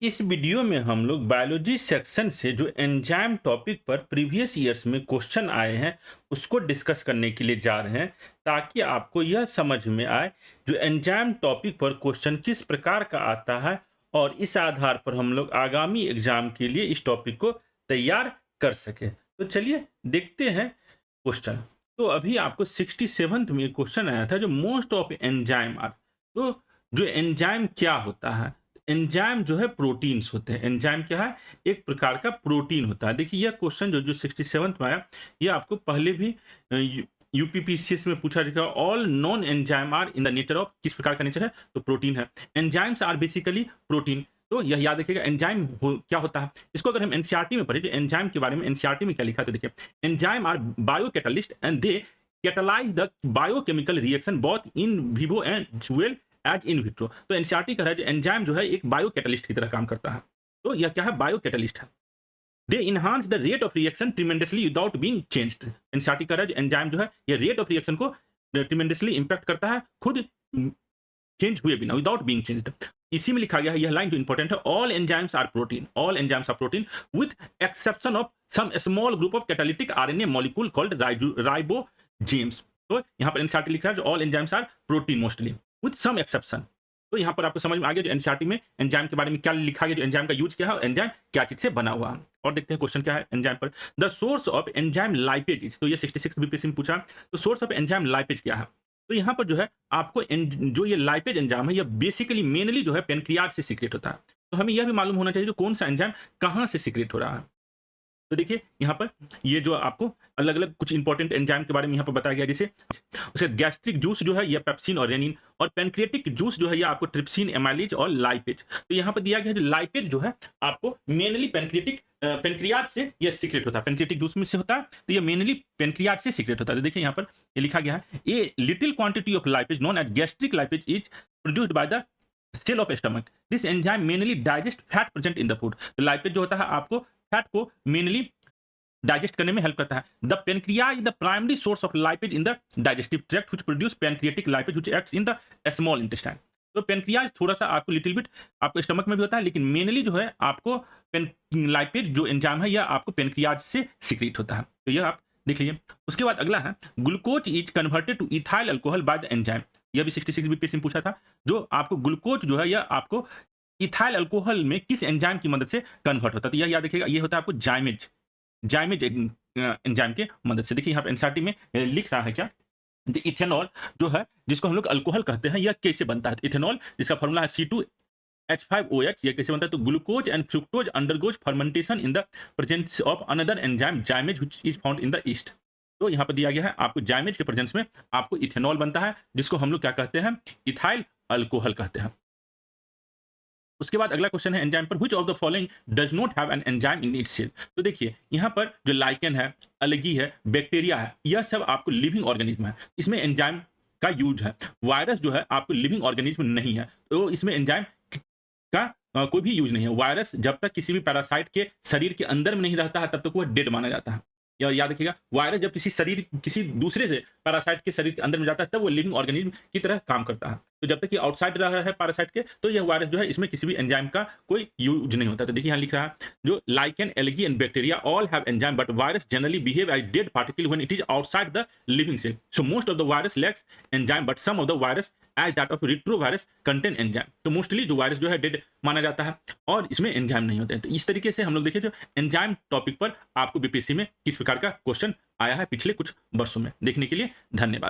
इस वीडियो में हम लोग बायोलॉजी सेक्शन से जो एंजाइम टॉपिक पर प्रीवियस ईयर्स में क्वेश्चन आए हैं उसको डिस्कस करने के लिए जा रहे हैं ताकि आपको यह समझ में आए जो एंजाइम टॉपिक पर क्वेश्चन किस प्रकार का आता है और इस आधार पर हम लोग आगामी एग्जाम के लिए इस टॉपिक को तैयार कर सके। तो चलिए देखते हैं क्वेश्चन। तो अभी आपको 67th में क्वेश्चन आया था जो मोस्ट ऑफ एंजाइम आर। तो जो एंजाइम क्या होता है? एंजाइम जो है प्रोटीन्स होते हैं। एंजाइम क्या है? एक प्रकार का प्रोटीन होता है। देखिए यह क्वेश्चन जो जो 67th में आया, ये आपको पहले भी यूपीपीसीएस में पूछा जाएगा। All known enzyme are in the nature of, किस प्रकार का नेचर है? तो प्रोटीन है। Enzymes are basically protein. तो यह याद रखिएगा एंजाइम क्या होता है। इसको अगर हम एनसीईआरटी में पढ़े, जो एंजाइम के बारे में एनसीईआरटी में क्या लिखा है तो देखिए, enzyme are biocatalyst and they catalyse the biochemical reaction both in vivo and well as in vitro. तो एनसीईआरटी कह रहा है जो एंजाइम जो है एक बायो कैटलिस्ट की तरह काम करता है। तो यह क्या है? बायो कैटलिस्ट है। They enhance the rate of reaction tremendously without being changed. NCERT कह रहा है जो एंजाइम जो है ये रेट ऑफ रिएक्शन को ट्रिमेंडसली इंपैक्ट करता है खुद चेंज हुए बिना, विदाउट बीइंग चेंज्ड। इसी में लिखा गया है, यह लाइन जो इंपॉर्टेंट है, all enzymes are protein, all enzymes are protein with exception of some small group of catalytic RNA molecule called ribozymes. तो यहाँ पर एनसीईआरटी लिख रहा है जो all enzymes are protein mostly with some exception. तो यहाँ पर आपको समझ में आ गया जो एनसीईआरटी में एंजाइम के बारे में क्या लिखा गया, जो एंजाइम का यूज क्या है और एंजाइम क्या चीज से बना हुआ है। और देखते हैं क्वेश्चन क्या है एंजाइम पर। The source of enzyme lipase is, तो ये 66 बीपीएससी में पूछा। तो सोर्स ऑफ एंजाइम लाइपेज क्या है? तो यहाँ पर जो है आपको जो ये लाइपेज एंजाइम है ये बेसिकली मेनली जो है पेनक्रियाज से सीक्रेट होता है। तो हमें यह भी मालूम होना चाहिए जो कौन सा एंजाइम कहाँ से सीक्रेट हो रहा है। तो देखिए यहाँ पर ये जो आपको अलग अलग कुछ इंपॉर्टेंट एंजाइम के बारे में यहाँ पर बताया गया, जैसे उसे गैस्ट्रिक जूस जो है ये पेप्सिन और रेनिन, और पेनक्रियाटिक जूस जो है ये आपको ट्रिप्सिन, एमाइलेज और लाइपेज। तो यहाँ पर दिया गया है जो लाइपेज जो है आपको मेनली पेनक्रियाज से ये सीक्रेट होता है, पेनक्रियाटिक जूस में से होता है। तो ये मेनली पेनक्रियाज से सीक्रेट होता है। तो देखिए यहाँ पर ये लिखा गया है, a little quantity of lipase known as gastric lipase is produced by the cell of stomach. This enzyme mainly digest fat present in the food. तो लाइपेज जो होता है आपको फैट को मेनली डाइजेस्ट करने में हेल्प करता है। The pancreas is the primary source of lipase in the digestive tract which produce pancreatic lipase which acts in the small intestine. तो पेनक्रियाज थोड़ा सा आपको लिटिल बिट आपको स्टमक में भी होता है, लेकिन मेनली जो है आपको पेन लाइपेज जो एंजाइम है यह आपको पेनक्रियाज से सीक्रेट होता है। तो यह आप देख लीजिए। उसके बाद अगला है, glucose is converted two ethyl alcohol by the enzyme. यह भी 66 बीपीएससी में पूछा था। जो आपको ग्लूकोज जो है यह आपको इथाइल अल्कोहल में किस एंजाइम की मदद से कन्वर्ट होता है? तो यह याद रखिएगा, ये होता है आपको जाइमेज, जाइमेज एंजाइम के मदद से। देखिए यहाँ पे एनसीईआरटी में लिख रहा है क्या, इथेनॉल जो है जिसको हम लोग अल्कोहल कहते हैं, यह कैसे बनता है? इथेनॉल जिसका फॉर्मूला है C2H5OH, यह कैसे बनता है? तो glucose and fructose undergoes fermentation in the presence of another enzyme जाइमेज which is found in the east. तो यहाँ पर दिया गया है आपको जाइमेज के प्रेजेंस में आपको इथेनॉल बनता है, जिसको हम लोग क्या कहते हैं? इथाइल अल्कोहल कहते हैं। उसके बाद अगला क्वेश्चन है एंजाइम पर, which of the following does not have an enzyme in its cell. तो देखिए यहाँ पर जो लाइकेन है, अलगी है, बैक्टीरिया है, यह सब आपको लिविंग ऑर्गेनिज्म है, इसमें एंजाइम का यूज है। वायरस जो है आपको लिविंग ऑर्गेनिज्म नहीं है, तो इसमें एंजाइम का कोई भी यूज नहीं है। वायरस जब तक किसी भी पैरासाइट के शरीर के अंदर में नहीं रहता है तब तक वह डेड माना जाता है। या याद रखिएगा, वायरस जब किसी दूसरे से पैरासाइट के शरीर के अंदर में जाता है तब वो लिविंग ऑर्गेनिज्म की तरह काम करता है। तो जब तक ये आउटसाइड रह रहा है पैरासाइट के, तो यह वायरस जो है इसमें किसी भी एंजाइम का कोई यूज नहीं होता। तो देखिए यहाँ लिख रहा है, जो lichen, algae and bacteria all have enzyme but virus generally behave as dead particle when it is outside the living cell. So most of the virus lacks enzyme but some of the virus as that of retrovirus contain enzyme. तो mostly जो virus जो है dead माना जाता है और इसमें enzyme नहीं होते हैं। तो इस तरीके से हम लोग देखिए जो एंजाइम टॉपिक पर आपको बीपीएससी में किस प्रकार का क्वेश्चन आया है पिछले कुछ वर्षों में। देखने के लिए धन्यवाद।